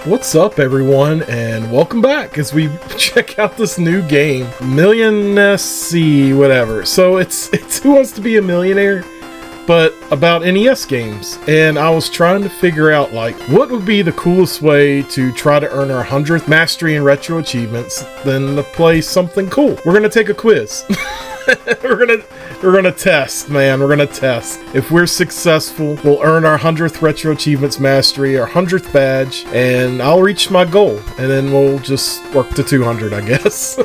What's up, everyone, and welcome back as we check out this new game, MilioNESy, whatever. So it's Who Wants to Be a Millionaire, but about NES games. And I was trying to figure out, like, what would be the coolest way to try to earn our 100th mastery and retro achievements than to play something cool. We're gonna take a quiz. We're gonna test, man. We're gonna test. If we're successful, we'll earn our 100th retro achievements mastery, our 100th badge, and I'll reach my goal. And then we'll just work to 200, I guess.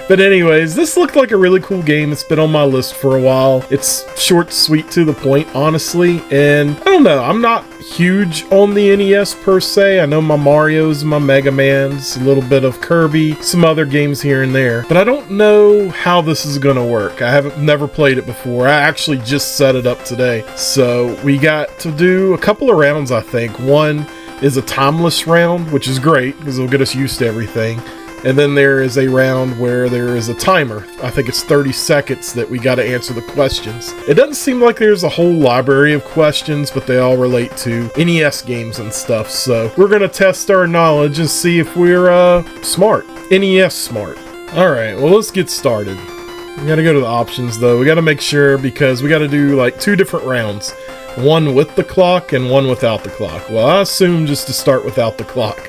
But anyways, this looked like a really cool game. It's been on my list for a while. It's short, sweet, to the point, honestly. And I don't know, I'm not huge on the NES per se. I know my Marios, my Mega Mans, a little bit of Kirby, some other games here and there. But I don't know how this is gonna work. I haven't never played it before. I actually just set it up today. So we got to do a couple of rounds, I think. One is a timeless round, which is great because it'll get us used to everything. And then there is a round where there is a timer. I think it's 30 seconds that we got to answer the questions. It doesn't seem like there's a whole library of questions, but they all relate to NES games and stuff. So we're going to test our knowledge and see if we're smart. NES smart. Alright, well, let's get started. We got to go to the options, though. We got to make sure, because we got to do like 2 different rounds. One with the clock and one without the clock. Well, I assume just to start without the clock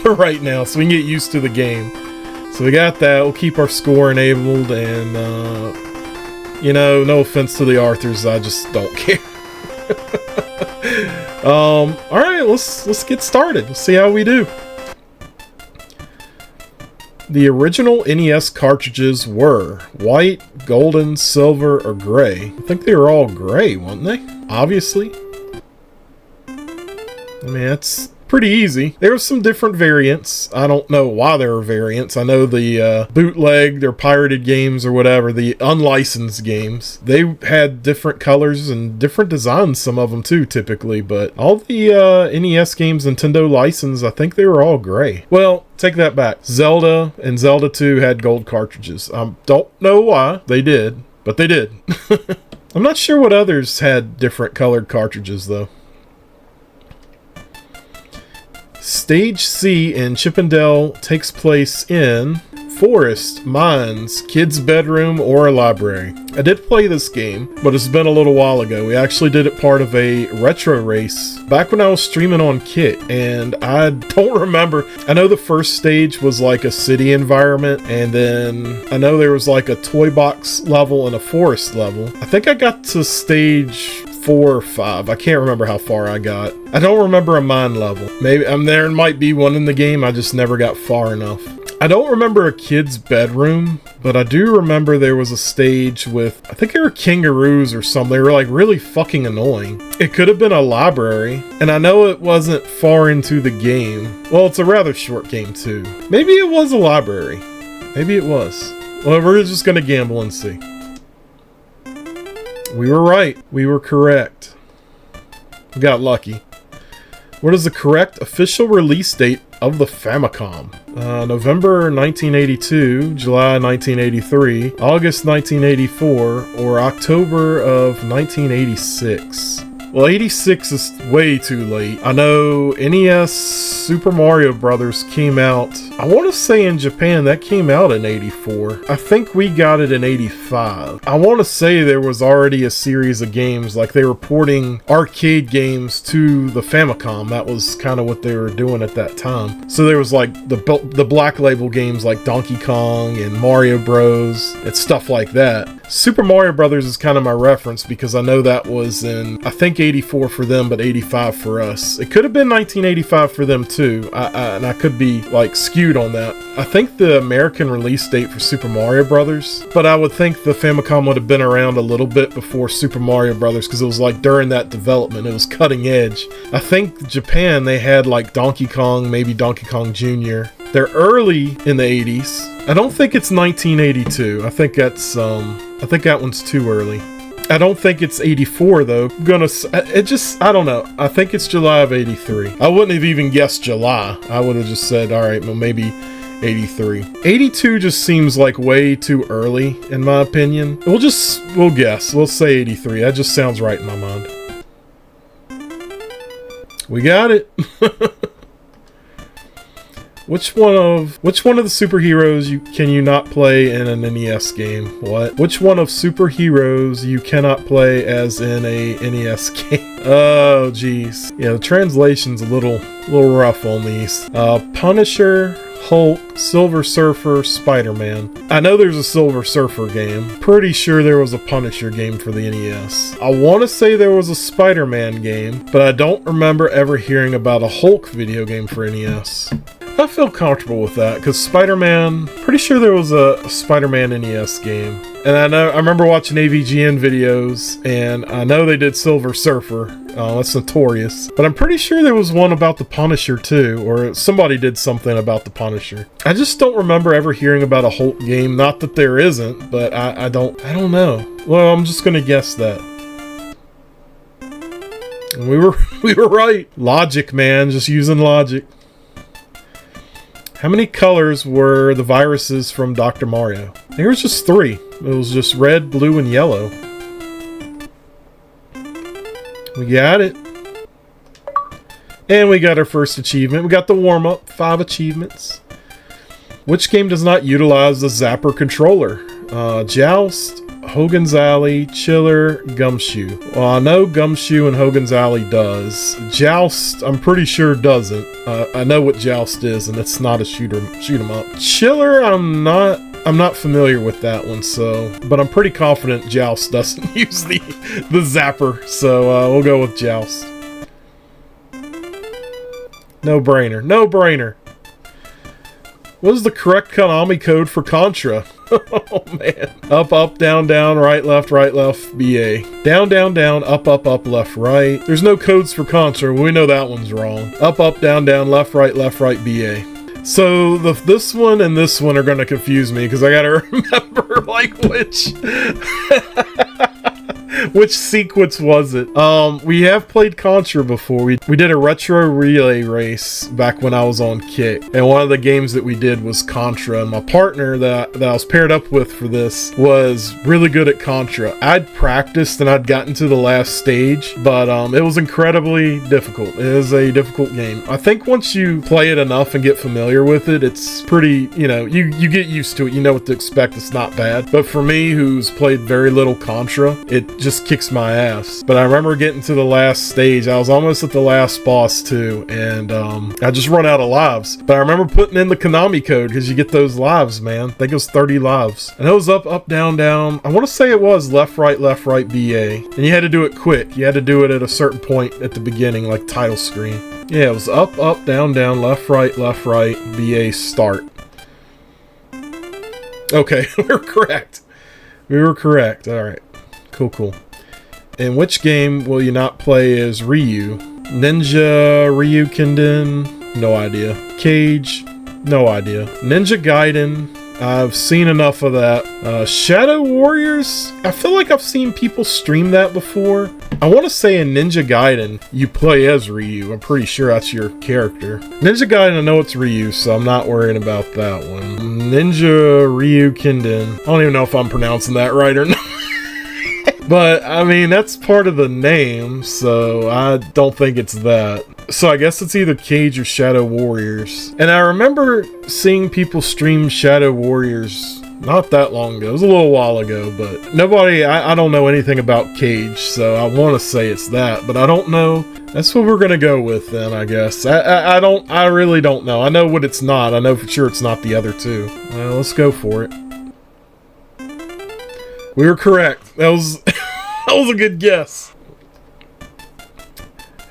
for right now, so we can get used to the game. So we got that. We'll keep our score enabled, and you know, no offense to the Arthurs, I just don't care. All right, let's get started. Let's see how we do. The original NES cartridges were white, golden, silver, or gray. I think they were all gray, weren't they? Obviously. I mean, that's pretty easy. There were some different variants. I don't know why there were variants. I know the bootleg, or pirated games or whatever, the unlicensed games, they had different colors and different designs, some of them too, typically. But all the NES games Nintendo licensed, I think they were all gray. Well, take that back. Zelda and Zelda 2 had gold cartridges. Don't know why they did, but they did. I'm not sure what others had different colored cartridges, though. Stage C in Chippendale takes place in forest, mines, kid's bedroom, or a library. I did play this game, but it's been a little while ago. We actually did it part of a retro race back when I was streaming on Kit, and I don't remember. I know the first stage was like a city environment, and then I know there was like a toy box level and a forest level. I think I got to stage 4 or 5. I can't remember how far I got. I don't remember a mine level. Maybe there might be one in the game. I just never got far enough. I don't remember a kid's bedroom, but I do remember there was a stage with, I think they were kangaroos or something. They were like really fucking annoying. It could have been a library, and I know it wasn't far into the game. Well, it's a rather short game too. Maybe it was a library. Maybe it was. Well, we're just gonna gamble and see. We were right. We were correct. We got lucky. What is the correct official release date of the Famicom? November 1982, July 1983, August 1984, or October of 1986? Well, 86 is way too late. I know NES Super Mario Brothers came out, I want to say in Japan, that came out in 84. I think we got it in 85. I want to say there was already a series of games, like they were porting arcade games to the Famicom. That was kind of what they were doing at that time. So there was like the black label games like Donkey Kong and Mario Bros. and stuff like that. Super Mario Brothers is kind of my reference because I know that was in, I think 84 for them, but 85 for us. It could have been 1985 for them too, and I could be like skewed on that. I think the American release date for Super Mario Brothers, but I would think the Famicom would have been around a little bit before Super Mario Brothers because it was like during that development, it was cutting edge. I think Japan, they had like Donkey Kong, maybe Donkey Kong Jr. They're early in the 80s. I don't think it's 1982. I think that's I think that one's too early. I don't think it's 84 though. I don't know. I think it's July of 83. I wouldn't have even guessed July. I would have just said, all right, well, maybe 83. 82 just seems like way too early, in my opinion. We'll guess. We'll say 83. That just sounds right in my mind. We got it. Which one of the superheroes can you not play in an NES game? What? Which one of superheroes you cannot play as in a NES game? Oh, geez. Yeah, the translation's a little rough on these. Punisher, Hulk, Silver Surfer, Spider-Man. I know there's a Silver Surfer game. Pretty sure there was a Punisher game for the NES. I want to say there was a Spider-Man game, but I don't remember ever hearing about a Hulk video game for NES. I feel comfortable with that, because Spider-Man, pretty sure there was a Spider-Man NES game. And I remember watching AVGN videos, and I know they did Silver Surfer. That's notorious. But I'm pretty sure there was one about the Punisher too, or somebody did something about the Punisher. I just don't remember ever hearing about a Hulk game. Not that there isn't, but I don't know. Well, I'm just gonna guess that. And we were right. Logic, man, just using logic. How many colors were the viruses from Dr. Mario? I think it was just 3. It was just red, blue, and yellow. We got it. And we got our first achievement. We got the warm-up. 5 achievements. Which game does not utilize the Zapper controller? Joust, Hogan's Alley, Chiller, Gumshoe. Well, I know Gumshoe and Hogan's Alley does. Joust, I'm pretty sure doesn't. I know what Joust is, and it's not a shoot 'em up. Chiller, I'm not familiar with that one, but I'm pretty confident Joust doesn't use the Zapper, so we'll go with Joust. No brainer. No brainer. What is the correct Konami code for Contra? Oh, man. Up, up, down, down, right, left, BA. Down, down, down, up, left, right. There's no codes for Contra. We know that one's wrong. Up, down, left, right, BA. So this one and this one are going to confuse me because I got to remember, like, which sequence was it? We have played Contra before. We did a retro relay race back when I was on Kick, and one of the games that we did was Contra, and my partner that I was paired up with for this was really good at Contra. I'd practiced and I'd gotten to the last stage, but it was incredibly difficult. It is a difficult game. I think once you play it enough and get familiar with it, it's pretty, you get used to it. You know what to expect. It's not bad. But for me, who's played very little Contra, it just kicks my ass. But I remember getting to the last stage. I was almost at the last boss too, and I just run out of lives. But I remember putting in the Konami code because you get those lives, man. I think it was 30 lives. And it was up, up, down, down. I want to say it was left, right, BA. And you had to do it quick. You had to do it at a certain point at the beginning, like title screen. Yeah, it was up, up, down, left, right, BA, start. Okay, we were correct. We were correct. All right. Cool. In which game will you not play as Ryu? Ninja, Ryu Kenden? No idea. Cage? No idea. Ninja Gaiden? I've seen enough of that. Shadow Warriors? I feel like I've seen people stream that before. I want to say in Ninja Gaiden, you play as Ryu. I'm pretty sure that's your character. Ninja Gaiden, I know it's Ryu, so I'm not worrying about that one. Ninja Ryu Kenden. I don't even know if I'm pronouncing that right or not. But, I mean, that's part of the name, so I don't think it's that. So I guess it's either Cage or Shadow Warriors. And I remember seeing people stream Shadow Warriors not that long ago. It was a little while ago, but I don't know anything about Cage, so I want to say it's that, but I don't know. That's what we're going to go with then, I guess. I really don't know. I know what it's not. I know for sure it's not the other two. Well, let's go for it. We were correct. That was that was a good guess.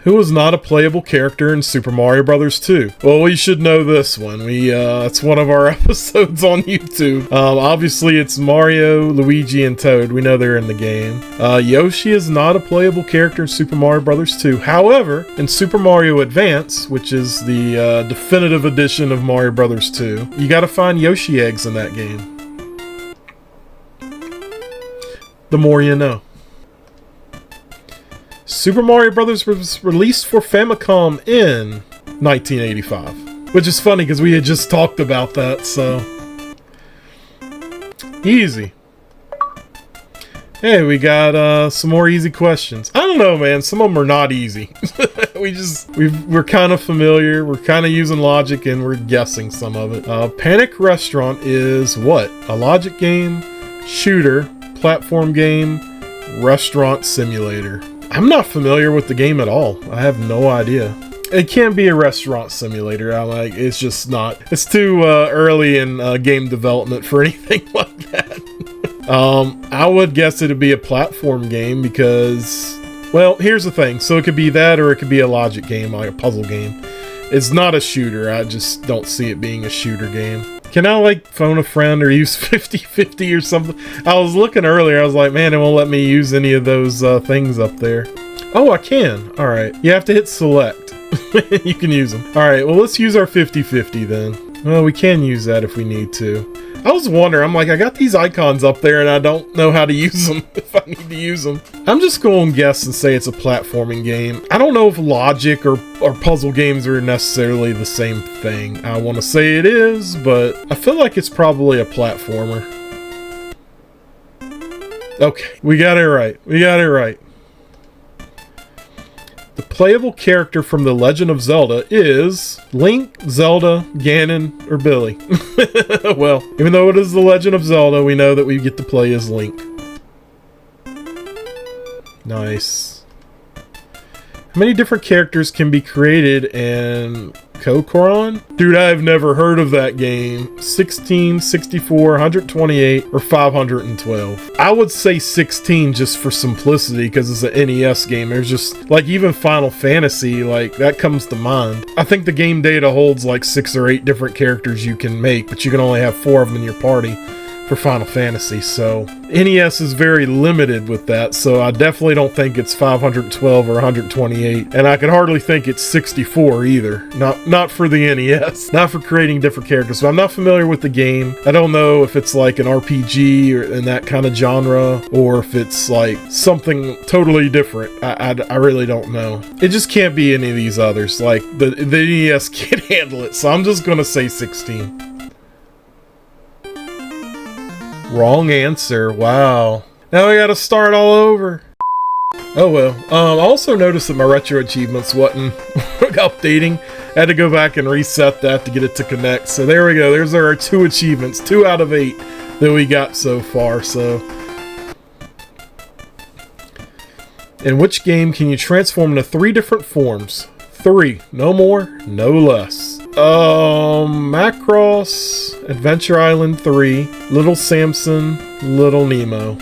Who was not a playable character in Super Mario Bros. 2? Well, we should know this one. It's one of our episodes on YouTube. Obviously, it's Mario, Luigi, and Toad. We know they're in the game. Yoshi is not a playable character in Super Mario Bros. 2. However, in Super Mario Advance, which is the definitive edition of Mario Bros. 2, you gotta find Yoshi eggs in that game. The more you know. Super Mario Bros. Was released for Famicom in 1985. Which is funny because we had just talked about that, so... Easy. Hey, we got some more easy questions. I don't know, man. Some of them are not easy. We're kind of familiar. We're kind of using logic and we're guessing some of it. Panic Restaurant is what? A logic game, shooter, platform game, restaurant simulator. I'm not familiar with the game at all. I have no idea. It can't be a restaurant simulator. It's just not. It's too early in game development for anything like that. I would guess it'd be a platform game because, well, here's the thing. So it could be that or it could be a logic game, like a puzzle game. It's not a shooter. I just don't see it being a shooter game. Can I, like, phone a friend or use 50-50 or something? I was looking earlier. I was like, man, it won't let me use any of those things up there. Oh, I can. All right. You have to hit select. You can use them. All right. Well, let's use our 50-50 then. Well, we can use that if we need to. I was wondering, I'm like, I got these icons up there and I don't know how to use them if I need to use them. I'm just going to guess and say it's a platforming game. I don't know if logic or puzzle games are necessarily the same thing. I want to say it is, but I feel like it's probably a platformer. Okay, we got it right. We got it right. The playable character from The Legend of Zelda is Link, Zelda, Ganon, or Billy. Well, even though it is The Legend of Zelda, we know that we get to play as Link. Nice. How many different characters can be created in Kokoron? Dude, I've never heard of that game. 16, 64, 128, or 512. I would say 16 just for simplicity because it's an NES game. There's just, like, even Final Fantasy, like, that comes to mind. I think the game data holds like 6 or 8 different characters you can make, but you can only have 4 of them in your party for Final Fantasy, so NES is very limited with that, so I definitely don't think it's 512 or 128, and I can hardly think it's 64 either. Not for the NES, not for creating different characters. So I'm not familiar with the game. I don't know if it's like an RPG or in that kind of genre, or if it's like something totally different. I really don't know. It just can't be any of these others. Like the NES can't handle it, so I'm just gonna say 16. Wrong answer. Wow. Now I gotta start all over. Oh well. I also noticed that my retro achievements wasn't updating. I had to go back and reset that to get it to connect. So there we go. There's our 2 achievements. 2 out of 8 that we got so far. So, in which game can you transform into 3 different forms? 3. No more, no less. Macross, Adventure Island 3, Little Samson, Little Nemo.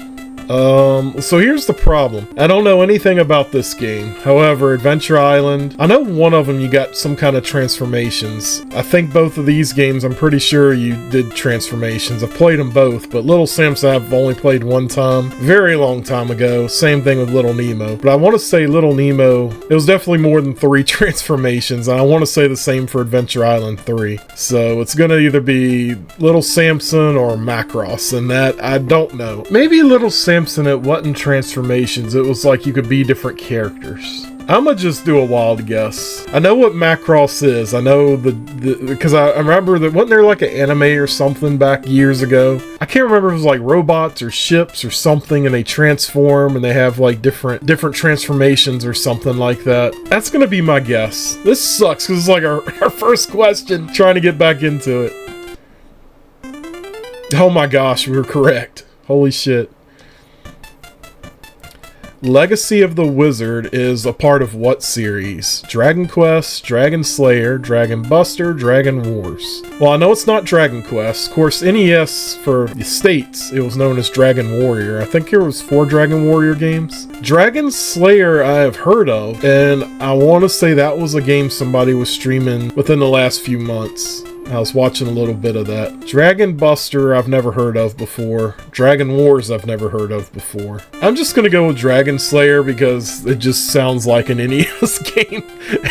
So here's the problem. I don't know anything about this game. However, Adventure Island, I know one of them you got some kind of transformations. I think both of these games, I'm pretty sure you did transformations. I've played them both, but Little Samson I've only played one time. Very long time ago. Same thing with Little Nemo. But I want to say Little Nemo, it was definitely more than 3 transformations. And I want to say the same for Adventure Island 3. So it's going to either be Little Samson or Macross. And that, I don't know. Maybe Little Samson, it wasn't transformations, it was like you could be different characters. I'm gonna just do a wild guess. I know what Macross is. I know because I remember that wasn't there like an anime or something back years ago. I can't remember if it was like robots or ships or something, and they transform and they have like different transformations or something like that. That's gonna be my guess. This sucks because it's like our first question trying to get back into it. Oh my gosh, we were correct. Holy shit. Legacy of the Wizard is a part of what series? Dragon Quest, Dragon Slayer, Dragon Buster, Dragon Wars. Well, I know it's not Dragon Quest. Of course, NES for the States, it was known as Dragon Warrior. I think there was 4 Dragon Warrior games. Dragon Slayer I have heard of, and I want to say that was a game somebody was streaming within the last few months. I was watching a little bit of that. Dragon Buster I've never heard of before. Dragon Wars I've never heard of before. I'm just gonna go with Dragon Slayer because it just sounds like an NES game.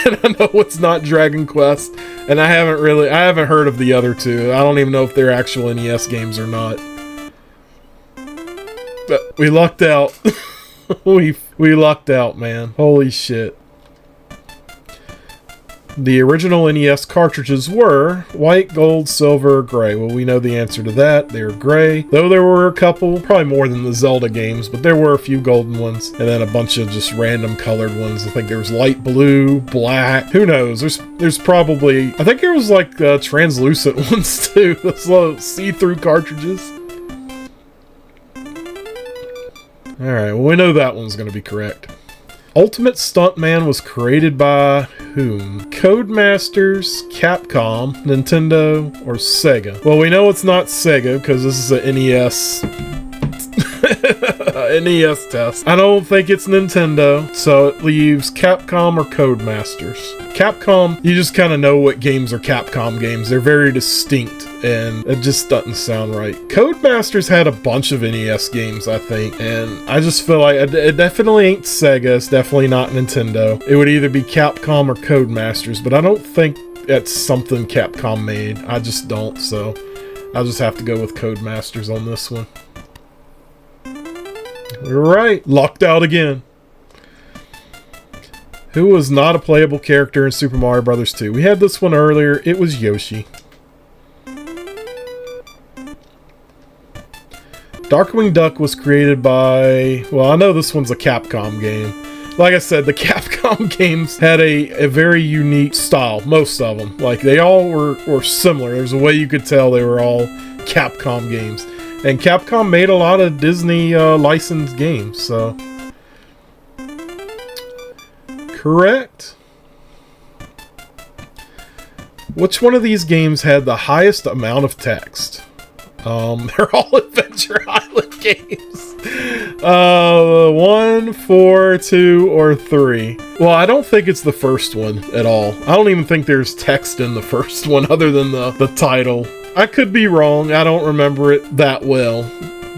And I know it's not Dragon Quest. And I haven't heard of the other 2. I don't even know if they're actual NES games or not. But we lucked out. we lucked out, man. Holy shit. The original NES cartridges were white, gold, silver, or gray. Well, we know the answer to that. They were gray. Though there were a couple, probably more than the Zelda games, but there were a few golden ones. And then a bunch of just random colored ones. I think there was light blue, black. Who knows? There's probably... I think there was like translucent ones too. Those little see-through cartridges. Alright, well we know that one's going to be correct. Ultimate Stuntman was created by whom? Codemasters, Capcom, Nintendo, or Sega? Well, we know it's not Sega because this is an NES NES test. I don't think it's Nintendo, so it leaves Capcom or Codemasters. Capcom, you just kind of know what games are Capcom games. They're very distinct, and it just doesn't sound right. Codemasters had a bunch of NES games, I think, and I just feel like it definitely ain't Sega. It's definitely not Nintendo. It would either be Capcom or Codemasters, but I don't think that's something Capcom made. I just don't, so I'll just have to go with Codemasters on this one. You're right. Locked out again. Who was not a playable character in Super Mario Bros. 2? We had this one earlier. It was Yoshi. Darkwing Duck was created by... Well, I know this one's a Capcom game. Like I said, the Capcom games had a very unique style. Most of them. Like, they all were similar. There's a way you could tell they were all Capcom games. And Capcom made a lot of Disney licensed games, so... Correct. Which one of these games had the highest amount of text? They're all Adventure Island games. 1, 4, 2, or 3. Well, I don't think it's the first one at all. I don't even think there's text in the first one other than the title. I could be wrong. I don't remember it that well,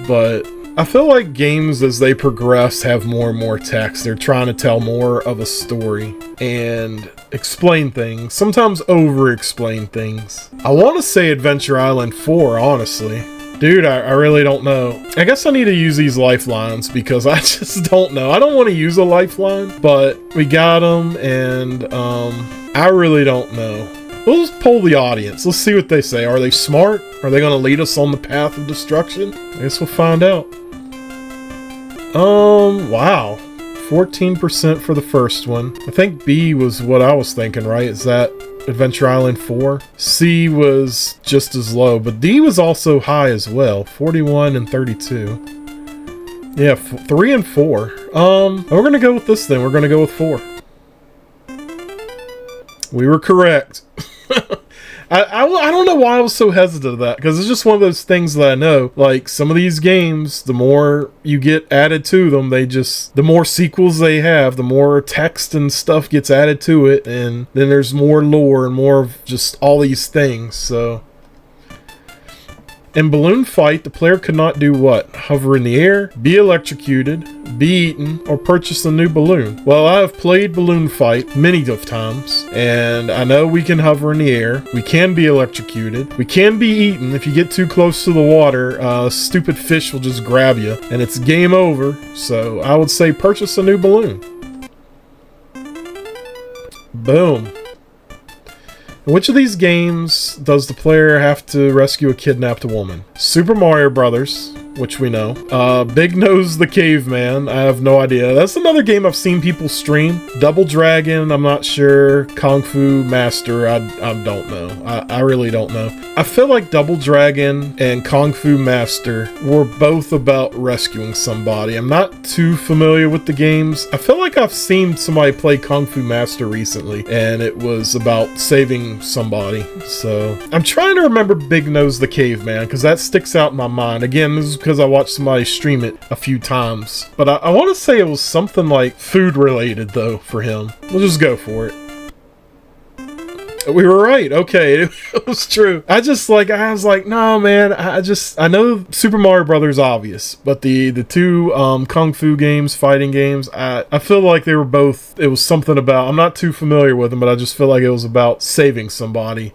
but I feel like games as they progress have more and more text. They're trying to tell more of a story and explain things, sometimes over-explain things. I want to say Adventure Island 4, honestly. Dude, I really don't know. I guess I need to use these lifelines because I just don't know. I don't want to use a lifeline, but we got them, and I really don't know. We'll just poll the audience. Let's see what they say. Are they smart? Are they going to lead us on the path of destruction? I guess we'll find out. Wow. 14% for the first one. I think B was what I was thinking, right? Is that Adventure Island 4? C was just as low, but D was also high as well. 41 and 32. Yeah, 3 and 4. We're going to go with this then. We're going to go with 4. We were correct. I don't know why I was so hesitant of that, because it's just one of those things that I know, like, some of these games, the more you get added to them, the more sequels they have, the more text and stuff gets added to it, and then there's more lore and more of just all these things, so... In Balloon Fight, the player could not do what? Hover in the air, be electrocuted, be eaten, or purchase a new balloon. Well, I have played Balloon Fight many of times, and I know we can hover in the air, we can be electrocuted, we can be eaten. If you get too close to the water, a stupid fish will just grab you, and it's game over, so I would say purchase a new balloon. Boom. In which of these games does the player have to rescue a kidnapped woman? Super Mario Brothers, which we know. Big Nose the Caveman, I have no idea. That's another game I've seen people stream. Double Dragon, I'm not sure. Kung Fu Master, I don't know. I really don't know. I feel like Double Dragon and Kung Fu Master were both about rescuing somebody. I'm not too familiar with the games. I feel like I've seen somebody play Kung Fu Master recently, and it was about saving somebody. So, I'm trying to remember Big Nose the Caveman, because that sticks out in my mind. Again, this is because I watched somebody stream it a few times. But I want to say it was something like food related, though, for him. We'll just go for it. We were right. Okay, it was true. I was like, no, man. I know Super Mario Brothers obvious, but the two Kung Fu games, fighting games, I feel like they were both, it was something about, I'm not too familiar with them, but I just feel like it was about saving somebody.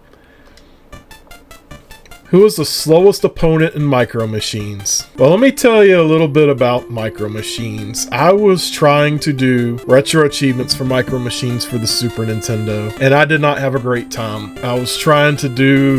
Who is the slowest opponent in Micro Machines? Well, let me tell you a little bit about Micro Machines. I was trying to do retro achievements for Micro Machines for the Super Nintendo, and I did not have a great time. I was trying to do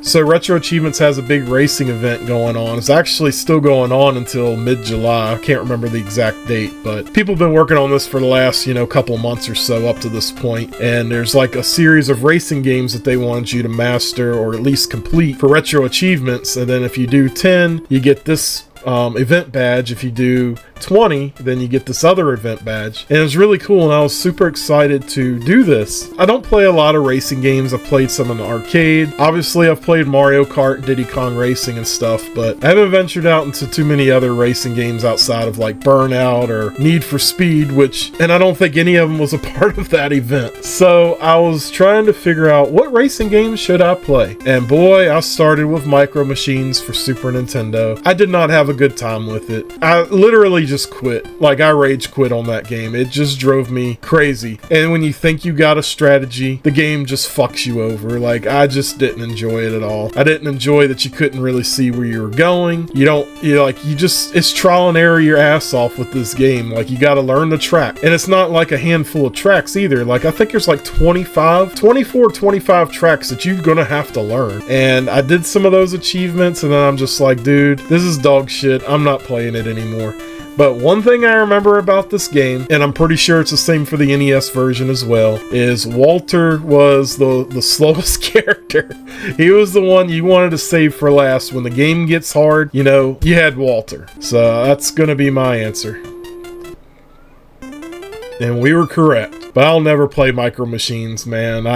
so Retro Achievements has a big racing event going on. It's actually still going on until mid-July. I can't remember the exact date, but people have been working on this for the last, couple months or so up to this point, and there's like a series of racing games that they wanted you to master or at least complete for Retro Achievements, and then if you do 10, you get this event badge. If you do 20, then you get this other event badge, and it was really cool, and I was super excited to do this. I don't play a lot of racing games. I've played some in the arcade. Obviously, I've played Mario Kart, Diddy Kong Racing and stuff, but I haven't ventured out into too many other racing games outside of like Burnout or Need for Speed, and I don't think any of them was a part of that event. So I was trying to figure out what racing games should I play, and boy, I started with Micro Machines for Super Nintendo. I did not have a good time with it. I literally just quit. Like, I rage quit on that game. It just drove me crazy. And when you think you got a strategy, the game just fucks you over. Like, I just didn't enjoy it at all. I didn't enjoy that you couldn't really see where you were going. It's trial and error your ass off with this game. Like, you gotta learn the track. And it's not like a handful of tracks either. Like, I think there's like 25 tracks that you're gonna have to learn. And I did some of those achievements, and then I'm just like, dude, this is dog shit. I'm not playing it anymore. But one thing I remember about this game, and I'm pretty sure it's the same for the NES version as well, is Walter was the slowest character. He was the one you wanted to save for last. When the game gets hard, you had Walter. So that's gonna be my answer. And we were correct. But I'll never play Micro Machines, man.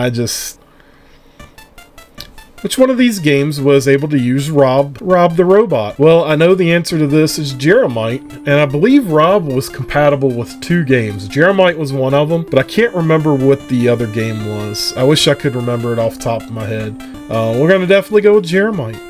Which one of these games was able to use Rob the Robot? Well, I know the answer to this is Jeremite, and I believe Rob was compatible with 2 games. Jeremite was one of them, but I can't remember what the other game was. I wish I could remember it off the top of my head. We're going to definitely go with Jeremite.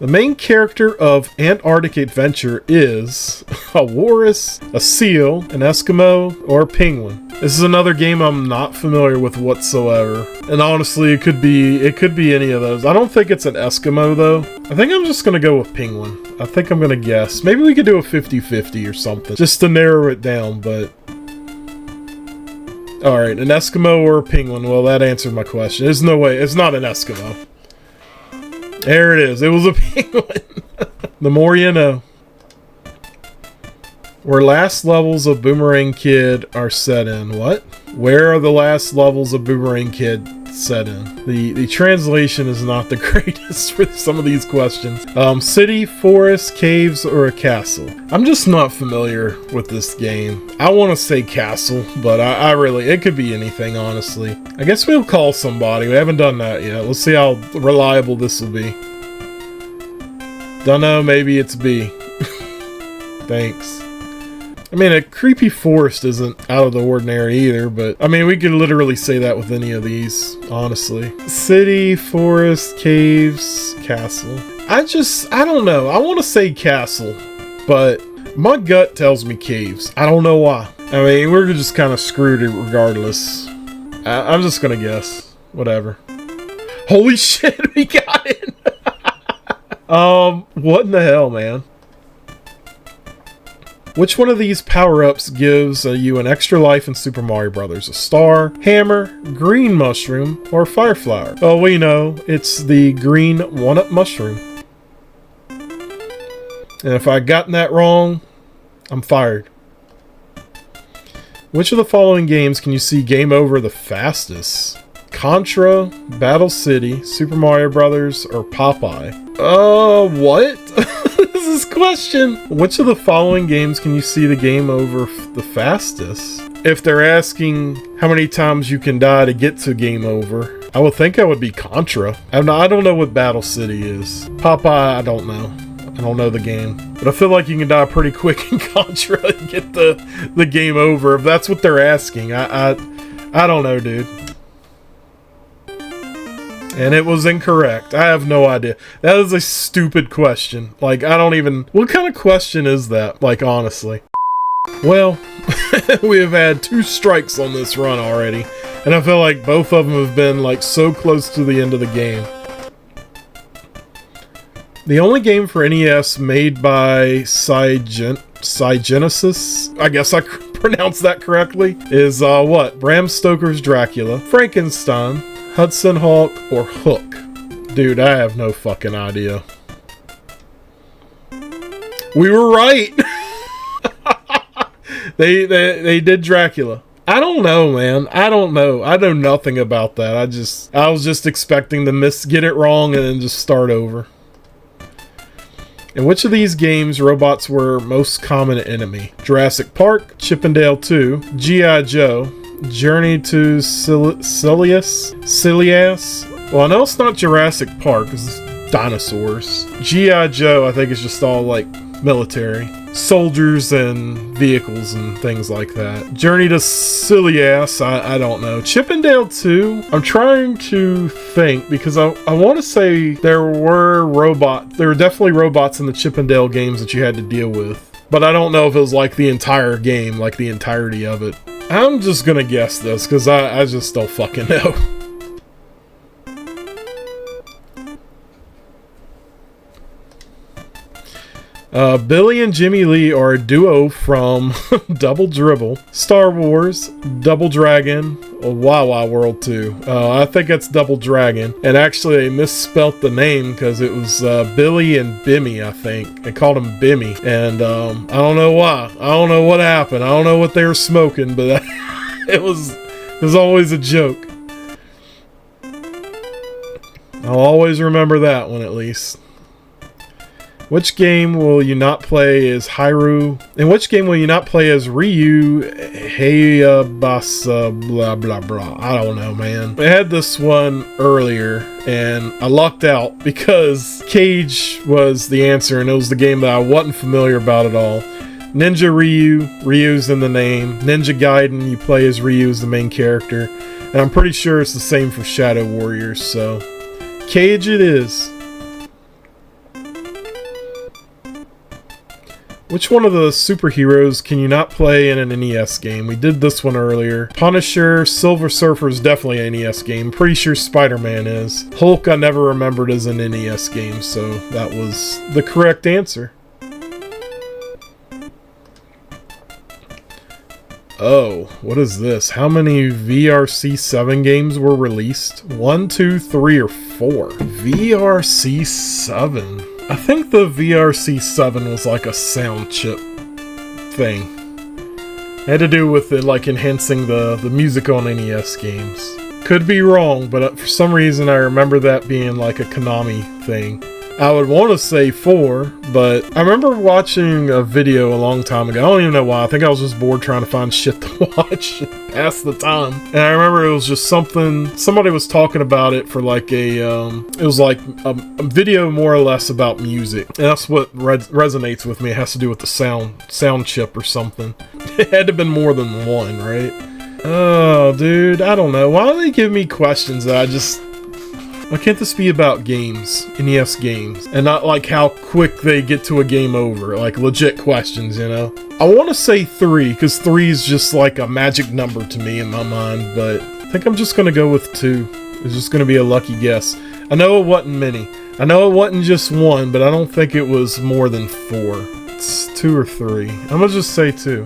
The main character of Antarctic Adventure is a walrus, a seal, an Eskimo, or a penguin. This is another game I'm not familiar with whatsoever. And honestly, it could be any of those. I don't think it's an Eskimo though. I think I'm just gonna go with penguin. I think I'm gonna guess. Maybe we could do a 50-50 or something, just to narrow it down, but... Alright, an Eskimo or a penguin. Well, that answered my question. There's no way. It's not an Eskimo. There it is. It was a penguin. The more you know. Where last levels of Boomerang Kid are set in. What? Where are the last levels of Boomerang Kid set in? The translation is not the greatest for some of these questions. City, forest, caves, or a castle? I'm just not familiar with this game. I want to say castle, but it could be anything, honestly. I guess we'll call somebody. We haven't done that yet. Let's see how reliable this will be. Don't know, maybe it's B. Thanks. I mean, a creepy forest isn't out of the ordinary either, but I mean, we could literally say that with any of these, honestly. City, forest, caves, castle. I don't know. I want to say castle, but my gut tells me caves. I don't know why. I mean, we're just kind of screwed regardless. I'm just gonna guess. Whatever. Holy shit, we got it! What in the hell, man? Which one of these power-ups gives you an extra life in Super Mario Bros? A star, hammer, green mushroom, or fire flower? Oh, we know. It's the green 1-up mushroom. And if I'd gotten that wrong, I'm fired. Which of the following games can you see game over the fastest? Contra, Battle City, Super Mario Bros., or Popeye? What? This is question. Which of the following games can you see the game over the fastest? If they're asking how many times you can die to get to game over, I would think I would be Contra. I don't know what Battle City is. Popeye, I don't know. I don't know the game. But I feel like you can die pretty quick in Contra and get the game over. If that's what they're asking, I don't know, dude. And it was incorrect. I have no idea. That is a stupid question. Like, I don't even... What kind of question is that? Like, honestly. Well, we have had 2 strikes on this run already. And I feel like both of them have been like so close to the end of the game. The only game for NES made by Cygenesis, I guess I pronounced that correctly, is what? Bram Stoker's Dracula, Frankenstein, Hudson Hawk, or Hook? Dude, I have no fucking idea. We were right! They did Dracula. I don't know, man. I don't know. I know nothing about that. I was just expecting to get it wrong and then just start over. In which of these games robots were most common enemy? Jurassic Park, Chippendale 2, G.I. Joe, Journey to Silius? Well, I know it's not Jurassic Park, because it's dinosaurs. G.I. Joe, I think, is just all, like, military. Soldiers and vehicles and things like that. Journey to Silius, I don't know. Chippendale 2, I'm trying to think, because I want to say there were definitely robots in the Chippendale games that you had to deal with. But I don't know if it was like the entire game, like the entirety of it. I'm just gonna guess this, because I just don't fucking know. Billy and Jimmy Lee are a duo from Double Dribble, Star Wars, Double Dragon, Wow Wow World 2. I think that's Double Dragon. And actually, they misspelt the name because it was Billy and Bimmy, I think. They called him Bimmy. And I don't know why. I don't know what happened. I don't know what they were smoking, but it was always a joke. I'll always remember that one, at least. Which game will you not play as Hyrule? In which game will you not play as Ryu Hayabasa blah blah blah? I don't know, man. I had this one earlier and I lucked out because Cage was the answer and it was the game that I wasn't familiar about at all. Ninja Ryu, Ryu's in the name. Ninja Gaiden, you play as Ryu as the main character. And I'm pretty sure it's the same for Shadow Warriors, so Cage it is. Which one of the superheroes can you not play in an NES game? We did this one earlier. Punisher, Silver Surfer is definitely an NES game. Pretty sure Spider-Man is. Hulk I never remembered as an NES game, so that was the correct answer. Oh, what is this? How many VRC7 games were released? 1, 2, 3, or 4? VRC7. I think the VRC7 was like a sound chip thing. It had to do with it, like enhancing the music on NES games. Could be wrong, but for some reason I remember that being like a Konami thing. I would want to say 4, but I remember watching a video a long time ago. I don't even know why. I think I was just bored trying to find shit to watch, pass the time. And I remember it was just something, somebody was talking about it for like it was like a video more or less about music. And that's what resonates with me. It has to do with the sound chip or something. It had to have been more than one, right? Oh, dude, I don't know. Why do they give me questions that why can't this be about games, NES games, and not like how quick they get to a game over, like legit questions, you know? I want to say 3, because 3 is just like a magic number to me in my mind, but I think I'm just going to go with 2. It's just going to be a lucky guess. I know it wasn't many. I know it wasn't just 1, but I don't think it was more than 4. It's 2 or 3. I'm going to just say 2.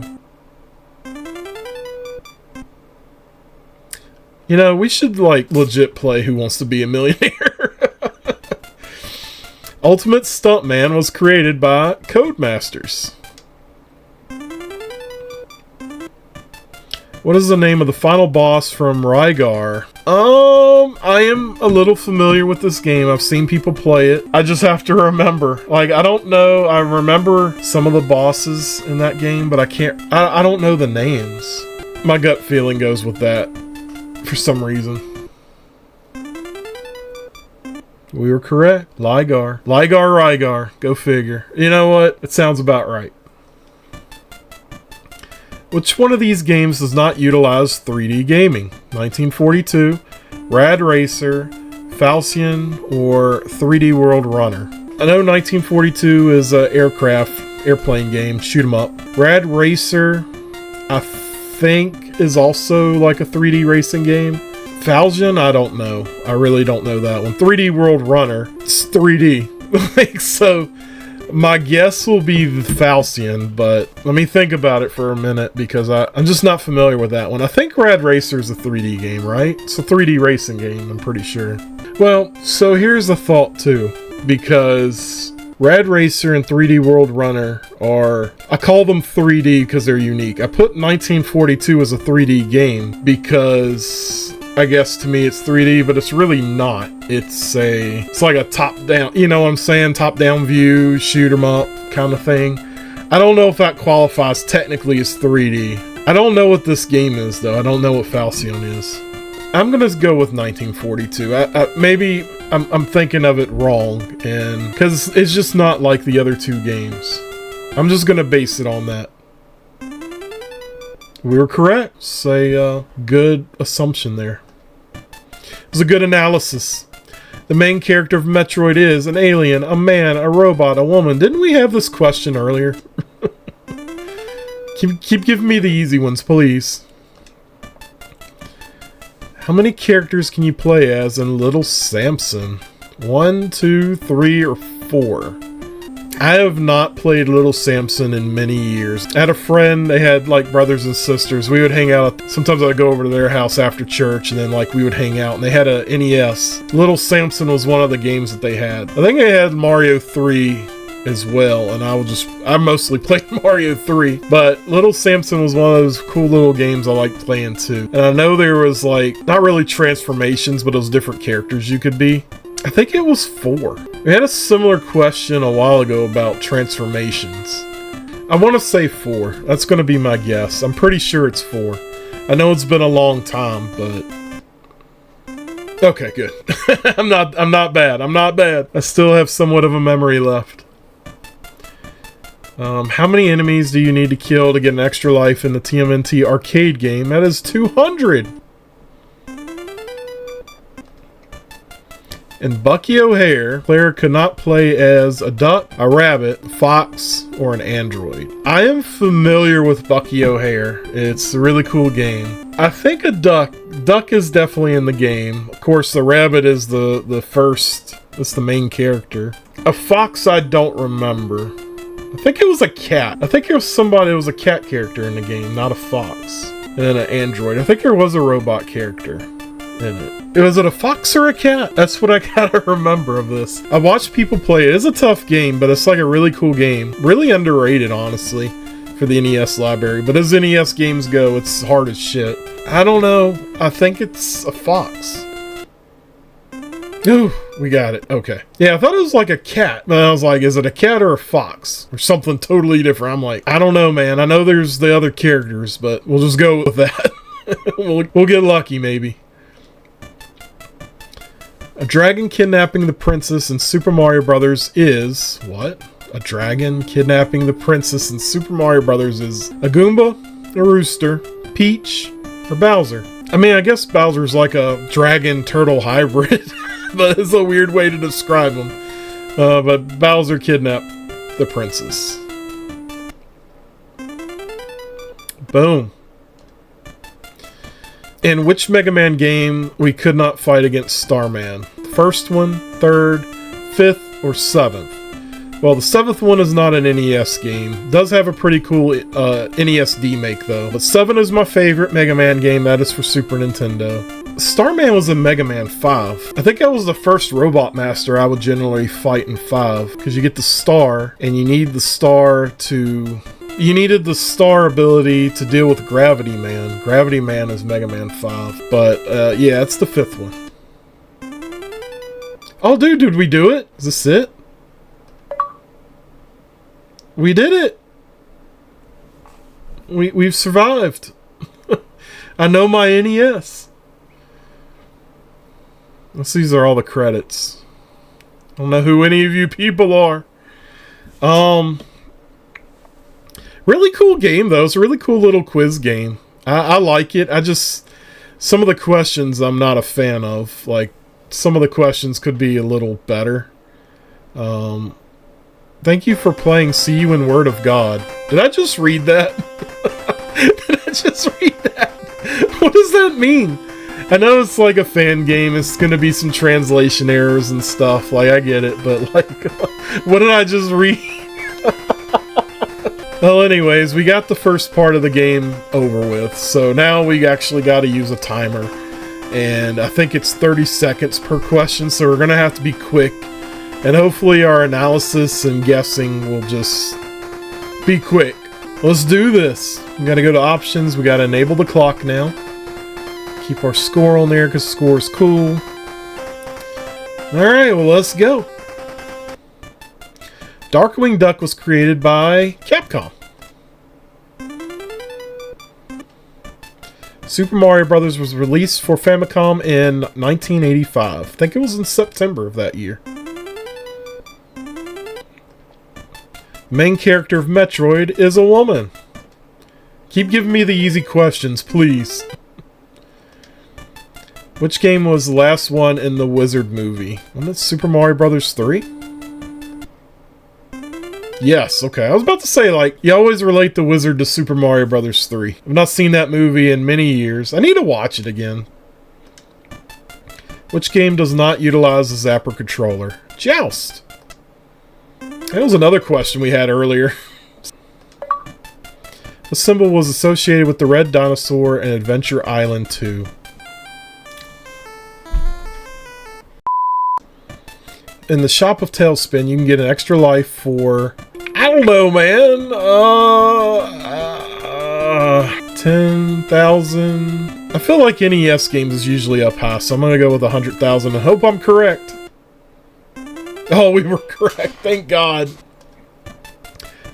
You know, we should, like, legit play Who Wants to Be a Millionaire. Ultimate Stuntman was created by Codemasters. What is the name of the final boss from Rygar? I am a little familiar with this game. I've seen people play it. I just have to remember. Like, I don't know. I remember some of the bosses in that game, but I don't know the names. My gut feeling goes with that. For some reason. We were correct. Ligar. Rygar. Go figure. You know what? It sounds about right. Which one of these games does not utilize 3D gaming? 1942, Rad Racer, Falcion, or 3D World Runner? I know 1942 is an airplane game, shoot 'em up. Rad Racer, I think is also like a 3D racing game. Falzion, I don't know. I really don't know that one. 3D World Runner, it's 3D. Like, so my guess will be the Falzion, but let me think about it for a minute because I'm just not familiar with that one. I think Rad Racer is a 3D game, right? It's a 3D racing game, I'm pretty sure. Well, so here's the thought too, because Rad Racer and 3D World Runner are, I call them 3D because they're unique. I put 1942 as a 3D game because I guess to me it's 3D, but it's really not. It's like a top-down, you know what I'm saying? Top-down view, shoot 'em up kind of thing. I don't know if that qualifies technically as 3D. I don't know what this game is though. I don't know what Falzion is. I'm gonna go with 1942. Maybe I'm thinking of it wrong, and because it's just not like the other two games. I'm just gonna base it on that. We were correct. Say good assumption there. It was a good analysis. The main character of Metroid is an alien, a man, a robot, a woman. Didn't we have this question earlier? Keep giving me the easy ones, please. How many characters can you play as in Little Samson? 1, 2, 3, or 4? I have not played Little Samson in many years. I had a friend, they had like brothers and sisters. We would hang out. Sometimes I'd go over to their house after church and then like we would hang out, and they had a NES. Little Samson was one of the games that they had. I think they had Mario 3 as well, and I mostly played Mario 3, but Little Samson was one of those cool little games I liked playing too. And I know there was like, not really transformations, but it was different characters you could be. I think it was 4. We had a similar question a while ago about transformations. I want to say 4. That's going to be my guess. I'm pretty sure it's 4. I know it's been a long time, but okay, good. I'm not bad. I'm not bad. I still have somewhat of a memory left. How many enemies do you need to kill to get an extra life in the TMNT arcade game? That is 200. In Bucky O'Hare, player could not play as a duck, a rabbit, a fox, or an android. I am familiar with Bucky O'Hare. It's a really cool game. I think a duck is definitely in the game. Of course, the rabbit is the first, that's the main character. A fox I don't remember. I think it was a cat. I think it was a cat character in the game, not a fox. And then an android. I think there was a robot character in it. Was it a fox or a cat? That's what I gotta remember of this. I watched people play it. It's a tough game, but it's like a really cool game. Really underrated, honestly, for the NES library. But as NES games go, it's hard as shit. I don't know. I think it's a fox. Ooh, we got it. Okay. Yeah, I thought it was like a cat. But I was like, is it a cat or a fox? Or something totally different. I'm like, I don't know, man. I know there's the other characters, but we'll just go with that. We'll get lucky, maybe. A dragon kidnapping the princess in Super Mario Brothers is... What? A dragon kidnapping the princess in Super Mario Brothers is a Goomba, a Rooster, Peach, or Bowser. I mean, I guess Bowser's like a dragon-turtle hybrid, but it's a weird way to describe him. But Bowser kidnapped the princess. Boom. In which Mega Man game we could not fight against Starman? The first one, third, fifth, or seventh? Well, the seventh one is not an NES game. It does have a pretty cool NES D-Make though. But 7 is my favorite Mega Man game. That is for Super Nintendo. Starman was in Mega Man 5. I think that was the first Robot Master I would generally fight in 5. Because you get the star, and you need the star to... You needed the star ability to deal with Gravity Man. Gravity Man is Mega Man 5. But, yeah, it's the 5th one. Oh, dude, did we do it? Is this it? We did it! We've survived. I know my NES. These are all the credits. I don't know who any of you people are. Really cool game, though. It's a really cool little quiz game. I like it. Some of the questions I'm not a fan of. Like, some of the questions could be a little better. Thank you for playing See You in Word of God. Did I just read that? Did I just read that? does that mean? I know it's like a fan game. It's gonna be some translation errors and stuff. Like, I get it, but like, what did I just read? Well, anyways, we got the first part of the game over with. So now we actually got to use a timer. And I think it's 30 seconds per question. So we're gonna have to be quick. And hopefully our analysis and guessing will just be quick. Let's do this. We gotta go to options. We gotta enable the clock now. Keep our score on there because score is cool. Alright, well, let's go. Darkwing Duck was created by Capcom. Super Mario Bros. Was released for Famicom in 1985. I think it was in September of that year. Main character of Metroid is a woman. Keep giving me the easy questions, please. Which game was the last one in the Wizard movie? Wasn't it Super Mario Bros. 3? Yes, okay. I was about to say, like, you always relate the Wizard to Super Mario Bros. 3. I've not seen that movie in many years. I need to watch it again. Which game does not utilize a Zapper controller? Joust. That was another question we had earlier. The symbol was associated with the Red Dinosaur and Adventure Island 2. In the Shop of Tailspin, you can get an extra life for... I don't know, man. 10,000. I feel like NES games is usually up high, so I'm going to go with 100,000 and hope I'm correct. Oh, we were correct. Thank God.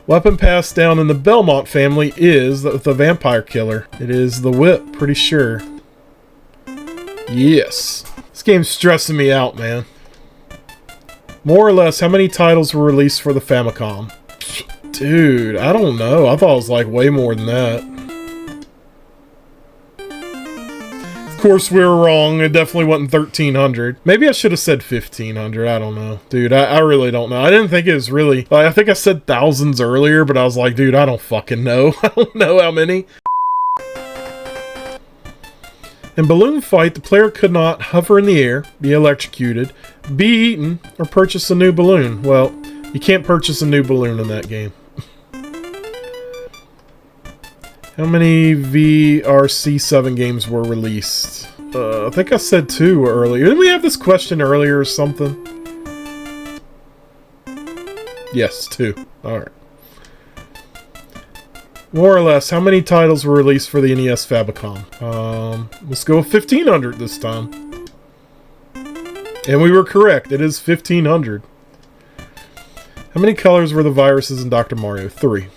Weapon passed down in the Belmont family is the vampire killer. It is the whip, pretty sure. Yes. This game's stressing me out, man. More or less, how many titles were released for the Famicom? Dude, I don't know. I thought it was like way more than that. Of course, we were wrong. It definitely wasn't 1,300. Maybe I should have said 1,500. I don't know. Dude, I really don't know. I didn't think it was really... Like, I think I said thousands earlier, but I was like, dude, I don't fucking know. I don't know how many. In Balloon Fight, the player could not hover in the air, be electrocuted, be eaten, or purchase a new balloon. Well, you can't purchase a new balloon in that game. How many VRC7 games were released? I think I said 2 earlier. Didn't we have this question earlier or something? Yes, 2. Alright. More or less, how many titles were released for the NES Famicom? Let's go with 1,500 this time. And we were correct. It is 1,500. How many colors were the viruses in Dr. Mario? 3.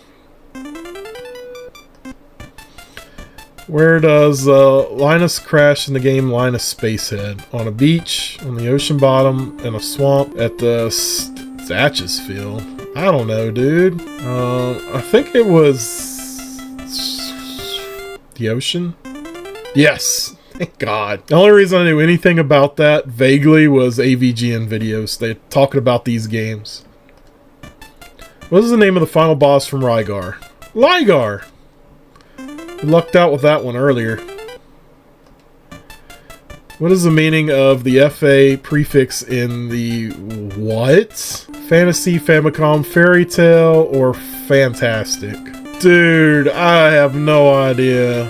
Where does Linus crash in the game Linus Spacehead? On a beach, on the ocean bottom, in a swamp, at the Thatches field. I don't know, dude. I think it was... the ocean? Yes! Thank God. The only reason I knew anything about that vaguely was AVGN videos. They're talking about these games. What is the name of the final boss from Rygar? Ligar! We lucked out with that one earlier. What is the meaning of the FA prefix in the what? Fantasy, Famicom, Fairy Tale, or Fantastic? Dude, I have no idea.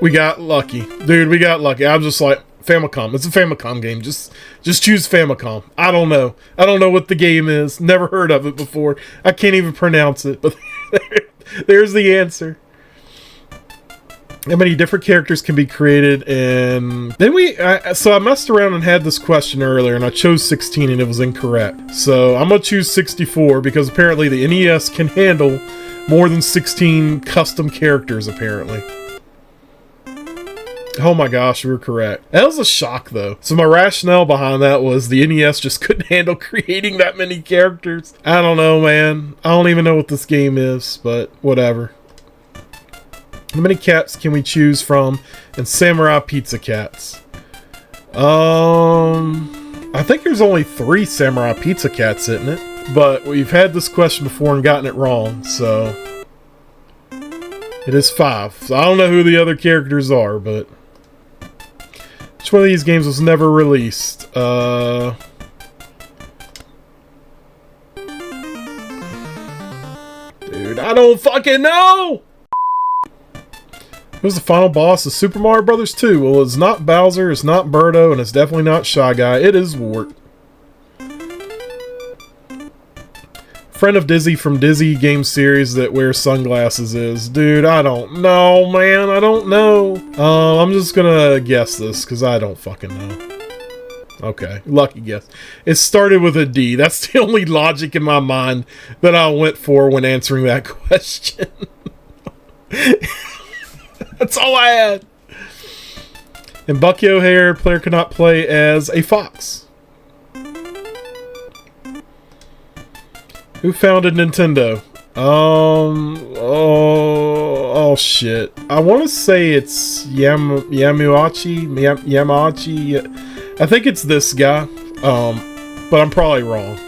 We got lucky. Dude, we got lucky. I'm just like, Famicom. It's a Famicom game. Just choose Famicom. I don't know. I don't know what the game is. Never heard of it before. I can't even pronounce it. But there's the answer. How many different characters can be created? And then so I messed around and had this question earlier, and I chose 16 and it was incorrect. So I'm going to choose 64 because apparently the NES can handle more than 16 custom characters, apparently. Oh my gosh, we were correct. That was a shock, though. So my rationale behind that was the NES just couldn't handle creating that many characters. I don't know, man. I don't even know what this game is, but whatever. How many cats can we choose from in Samurai Pizza Cats? I think there's only 3 Samurai Pizza Cats, isn't it? But we've had this question before and gotten it wrong, so... It is 5. So I don't know who the other characters are, but which one of these games was never released? Dude, I don't fucking know! Who's the final boss of Super Mario Bros. 2? Well, it's not Bowser, it's not Birdo, and it's definitely not Shy Guy. It is Wart. Friend of Dizzy from Dizzy game series that wears sunglasses is. Dude, I don't know, man. I don't know. I'm just gonna guess this, because I don't fucking know. Okay, lucky guess. It started with a D. That's the only logic in my mind that I went for when answering that question. That's all I had. In Bucky O'Hare, player cannot play as a fox. Who founded Nintendo? Oh shit. I want to say it's Yamauchi. I think it's this guy. But I'm probably wrong.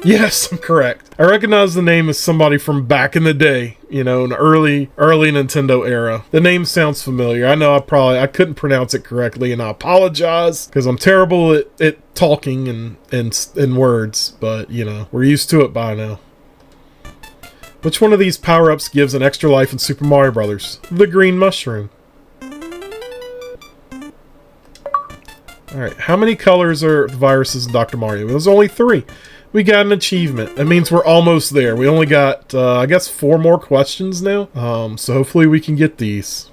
Yes, I'm correct. I recognize the name as somebody from back in the day, you know, an early Nintendo era. The name sounds familiar. I know I couldn't pronounce it correctly, and I apologize because I'm terrible at talking in words, but you know, we're used to it by now. Which one of these power-ups gives an extra life in Super Mario Bros.? The green mushroom. Alright, how many colors are the viruses in Dr. Mario? There's only 3. We got an achievement. That means we're almost there. We only got, I guess, 4 more questions now. So hopefully we can get these.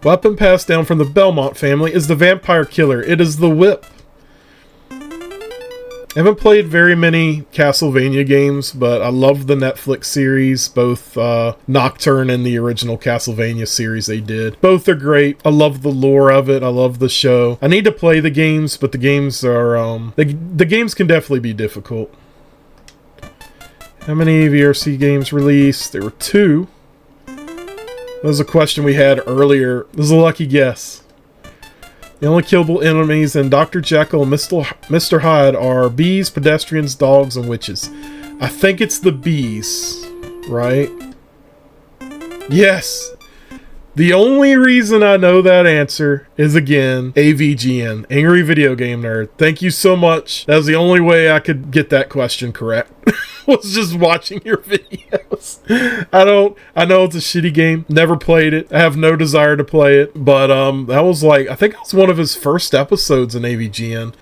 Weapon passed down from the Belmont family is the vampire killer. It is the whip. I haven't played very many Castlevania games, but I love the Netflix series, both Nocturne and the original Castlevania series they did. Both are great. I love the lore of it. I love the show. I need to play the games, but the games are the games can definitely be difficult. How many VRC games released? There were 2. That was a question we had earlier. This is a lucky guess. The only killable enemies in Dr. Jekyll and Mr. Hyde are bees, pedestrians, dogs, and witches. I think it's the bees, right? Yes! The only reason I know that answer is, again, AVGN, Angry Video Game Nerd. Thank you so much. That was the only way I could get that question correct. Was just watching your videos. I know it's a shitty game. Never played it. I have no desire to play it. But that was like, I think it was one of his first episodes in AVGN.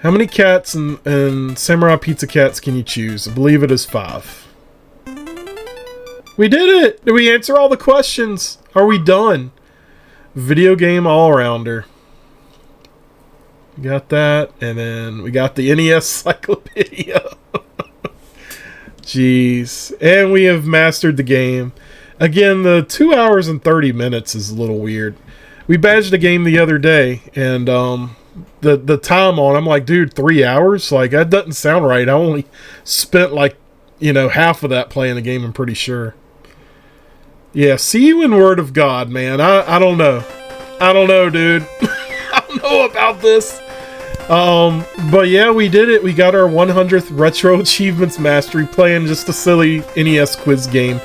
How many cats and Samurai Pizza Cats can you choose? I believe it is 5. We did it! Did we answer all the questions? Are we done? Video game all-rounder. We got that, and then we got the NES Cyclopedia. Jeez. And we have mastered the game. Again, the 2 hours and 30 minutes is a little weird. We badged a game the other day, and the time on, I'm like, dude, 3 hours? Like, that doesn't sound right. I only spent, like, you know, half of that playing the game, I'm pretty sure. Yeah, see you in Word of God, man. I don't know. I don't know, dude. I don't know about this. But yeah, we did it. We got our 100th Retro Achievements Mastery playing just a silly NES quiz game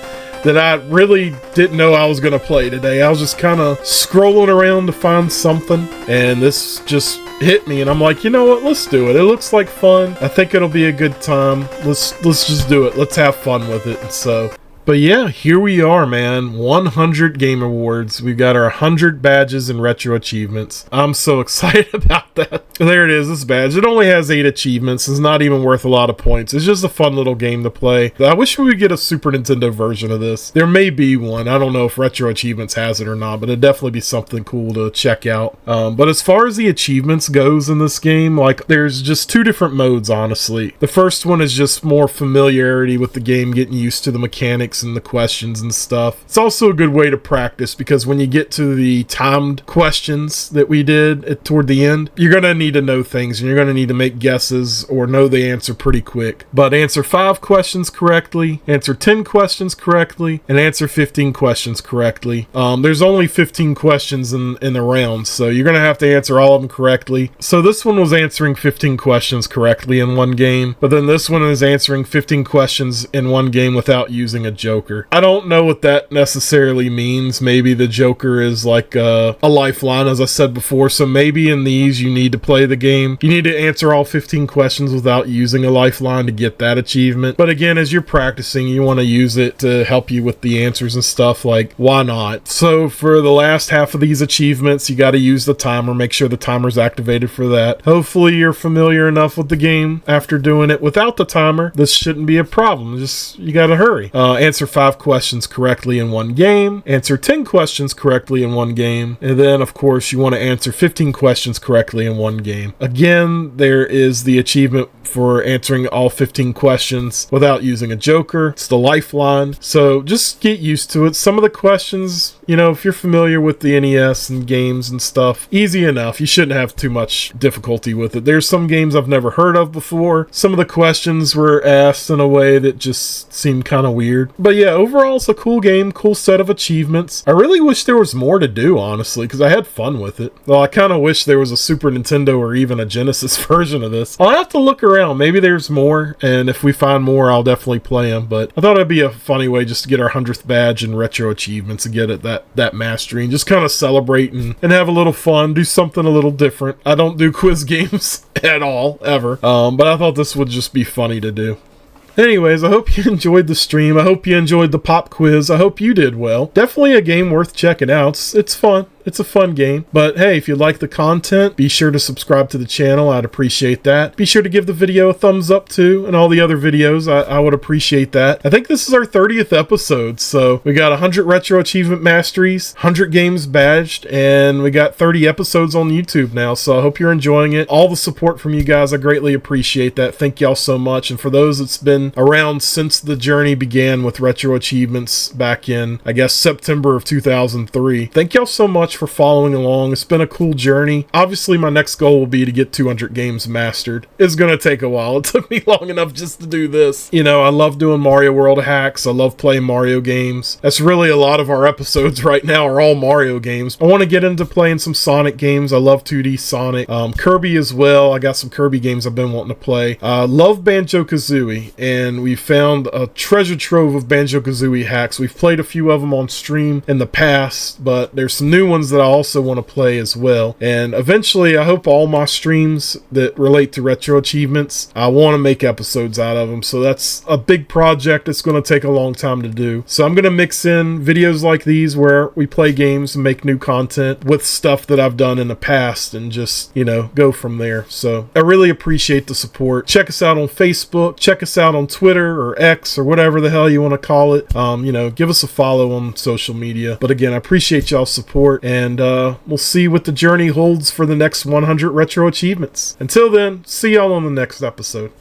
that I really didn't know I was going to play today. I was just kind of scrolling around to find something, and this just hit me, and I'm like, you know what? Let's do it. It looks like fun. I think it'll be a good time. Let's just do it. Let's have fun with it. And so... But yeah, here we are, man. 100 Game Awards. We've got our 100 badges and retro achievements. I'm so excited about that. There it is, this badge. It only has 8 achievements. It's not even worth a lot of points. It's just a fun little game to play. I wish we would get a Super Nintendo version of this. There may be one. I don't know if Retro Achievements has it or not, but it'd definitely be something cool to check out. But as far as the achievements goes in this game, like, there's just 2 different modes, honestly. The first one is just more familiarity with the game, getting used to the mechanics and the questions and stuff. It's also a good way to practice, because when you get to the timed questions that we did toward the end, you're gonna need to know things, and you're gonna need to make guesses or know the answer pretty quick. But answer 5 questions correctly, answer 10 questions correctly, and answer 15 questions correctly. There's only 15 questions in the round, so you're gonna have to answer all of them correctly. So this one was answering 15 questions correctly in one game, but then this one is answering 15 questions in one game without using a Joker. I don't know what that necessarily means. Maybe the Joker is like a lifeline, as I said before. So maybe in these you need to play the game. You need to answer all 15 questions without using a lifeline to get that achievement. But again, as you're practicing, you want to use it to help you with the answers and stuff. Like, why not? So for the last half of these achievements, you got to use the timer. Make sure the timer's activated for that. Hopefully you're familiar enough with the game after doing it without the timer. This shouldn't be a problem. Just, you got to hurry. Answer 5 questions correctly in one game. Answer 10 questions correctly in one game. And then, of course, you want to answer 15 questions correctly in one game. Again, there is the achievement for answering all 15 questions without using a Joker. It's the lifeline. So just get used to it. Some of the questions, you know, if you're familiar with the NES and games and stuff, easy enough. You shouldn't have too much difficulty with it. There's some games I've never heard of before. Some of the questions were asked in a way that just seemed kind of weird. But yeah, overall, it's a cool game, cool set of achievements. I really wish there was more to do, honestly, because I had fun with it. Well, I kind of wish there was a Super Nintendo or even a Genesis version of this. I'll have to look around. Maybe there's more, and if we find more, I'll definitely play them. But I thought it'd be a funny way just to get our 100th badge and retro achievements and get it that mastery and just kind of celebrate and have a little fun, do something a little different. I don't do quiz games at all, ever. But I thought this would just be funny to do. Anyways, I hope you enjoyed the stream. I hope you enjoyed the pop quiz. I hope you did well. Definitely a game worth checking out. It's fun. It's a fun game. But hey, if you like the content, be sure to subscribe to the channel. I'd appreciate that. Be sure to give the video a thumbs up too, and all the other videos. I would appreciate that. I think this is our 30th episode, so we got 100 retro achievement masteries, 100 games badged, and we got 30 episodes on YouTube now, so I hope you're enjoying it. All the support from you guys, I greatly appreciate that. Thank y'all so much. And for those that's been around since the journey began with retro achievements back in, I guess, September of 2003, thank y'all so much for following along. It's been a cool journey. Obviously, my next goal will be to get 200 games mastered. It's gonna take a while. It took me long enough just to do this. You know, I love doing Mario World hacks. I love playing Mario games. That's really a lot of our episodes right now are all Mario games. I want to get into playing some Sonic games. I love 2D Sonic. Kirby as well. I got some Kirby games I've been wanting to play. Love Banjo-Kazooie, and we found a treasure trove of Banjo-Kazooie hacks. We've played a few of them on stream in the past, but there's some new ones that I also want to play as well. And eventually, I hope all my streams that relate to retro achievements, I want to make episodes out of them. So that's a big project. It's going to take a long time to do. So I'm going to mix in videos like these where we play games and make new content with stuff that I've done in the past and just, you know, go from there. So I really appreciate the support. Check us out on Facebook. Check us out on Twitter or X or whatever the hell you want to call it. You know, give us a follow on social media. But again, I appreciate y'all's support, and we'll see what the journey holds for the next 100 retro achievements. Until then, see y'all on the next episode.